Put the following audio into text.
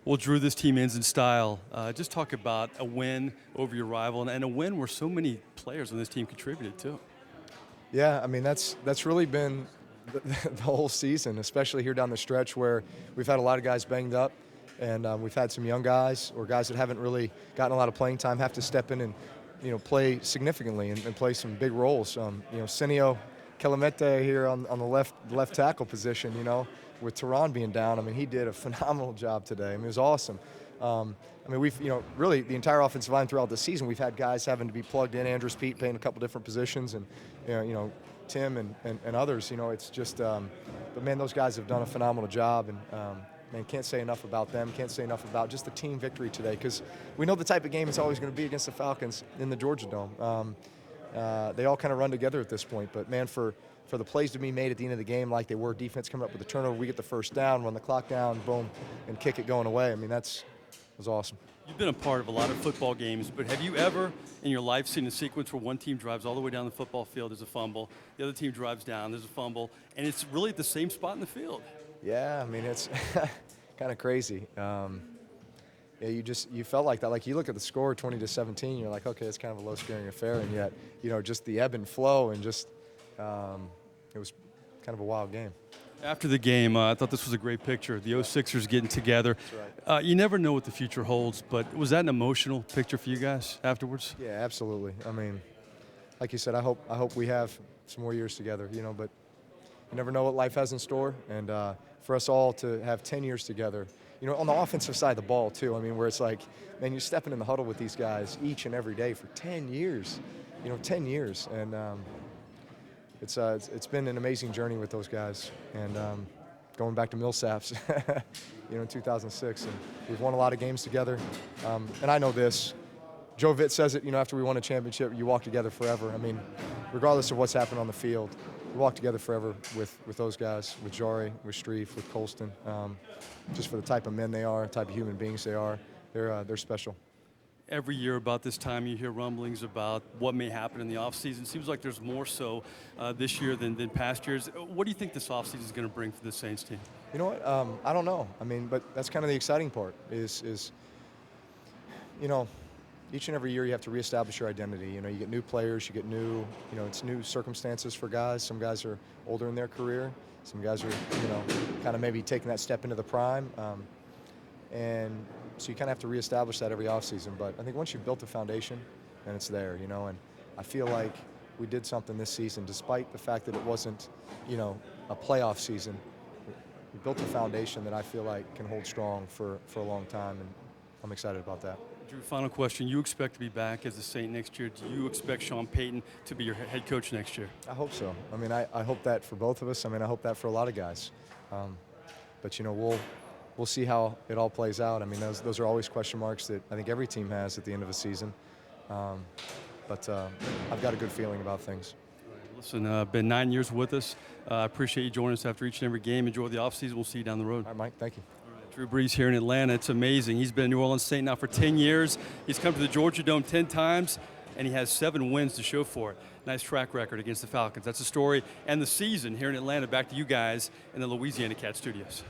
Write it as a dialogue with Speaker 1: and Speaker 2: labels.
Speaker 1: Well, Drew, this team ends in style. Just talk about a win over your rival and a win where so many players on this team contributed too.
Speaker 2: Yeah, I mean that's really been the whole season, especially here down the stretch where we've had a lot of guys banged up, and we've had some young guys or guys that haven't really gotten a lot of playing time have to step in and play significantly and play some big roles. Senio Kelemete here on the left tackle position. With Tehran being down, I mean he did a phenomenal job today. I mean it was awesome. We've really the entire offensive line throughout the season we've had guys having to be plugged in. Andrews Pete playing a couple different positions, and Tim and others. It's just, but man, those guys have done a phenomenal job, and man, can't say enough about them. Can't say enough about just the team victory today, because we know the type of game it's always going to be against the Falcons in the Georgia Dome. They all kind of run together at this point, but man, for the plays to be made at the end of the game like they were, defense coming up with a turnover, we get the first down, run the clock down, boom, and kick it going away. I mean, that was awesome.
Speaker 1: You've been a part of a lot of football games, but have you ever in your life seen a sequence where one team drives all the way down the football field, there's a fumble, the other team drives down, there's a fumble, and it's really at the same spot in the field?
Speaker 2: Yeah, I mean, it's kind of crazy. Yeah, you felt like that. Like you look at the score, 20-17, you're like, okay, it's kind of a low-scoring affair, and yet, just the ebb and flow, and just it was kind of a wild game.
Speaker 1: After the game, I thought this was a great picture. The 06ers getting together.
Speaker 2: That's right.
Speaker 1: You never know what the future holds, but was that an emotional picture for you guys afterwards?
Speaker 2: Yeah, absolutely. I mean, like you said, I hope we have some more years together, but you never know what life has in store. And for us all to have 10 years together, on the offensive side of the ball too, I mean, where it's like, man, you're stepping in the huddle with these guys each and every day for 10 years, 10 years. And it's been an amazing journey with those guys, and going back to Millsaps, in 2006, and we've won a lot of games together. And I know this, Joe Vitt says it, after we won a championship, you walk together forever. I mean, regardless of what's happened on the field, we walk together forever with those guys, with Jari, with Streif, with Colston, just for the type of men they are, type of human beings they are. They're special.
Speaker 1: Every year about this time you hear rumblings about what may happen in the offseason. Seems like there's more so this year than past years. What do you think this offseason is going to bring for the Saints team?
Speaker 2: You know what? I don't know. I mean, but that's kind of the exciting part is each and every year you have to reestablish your identity. You get new players, you get new, it's new circumstances for guys. Some guys are older in their career. Some guys are, kind of maybe taking that step into the prime. And so you kind of have to reestablish that every offseason. But I think once you've built a foundation, then it's there, and I feel like we did something this season, despite the fact that it wasn't, a playoff season. We built a foundation that I feel like can hold strong for a long time, and I'm excited about that.
Speaker 1: Drew, final question. You expect to be back as a Saint next year. Do you expect Sean Payton to be your head coach next year?
Speaker 2: I hope so. I mean, I hope that for both of us. I mean, I hope that for a lot of guys. But, we'll see how it all plays out. I mean, those are always question marks that I think every team has at the end of a season. But I've got a good feeling about things.
Speaker 1: Listen, been 9 years with us. I appreciate you joining us after each and every game. Enjoy the offseason. We'll see you down the road.
Speaker 2: All right, Mike. Thank you.
Speaker 1: Drew Brees here in Atlanta. It's amazing. He's been a New Orleans Saint now for 10 years. He's come to the Georgia Dome 10 times, and he has 7 wins to show for it. Nice track record against the Falcons. That's the story and the season here in Atlanta. Back to you guys in the Louisiana Cat Studios.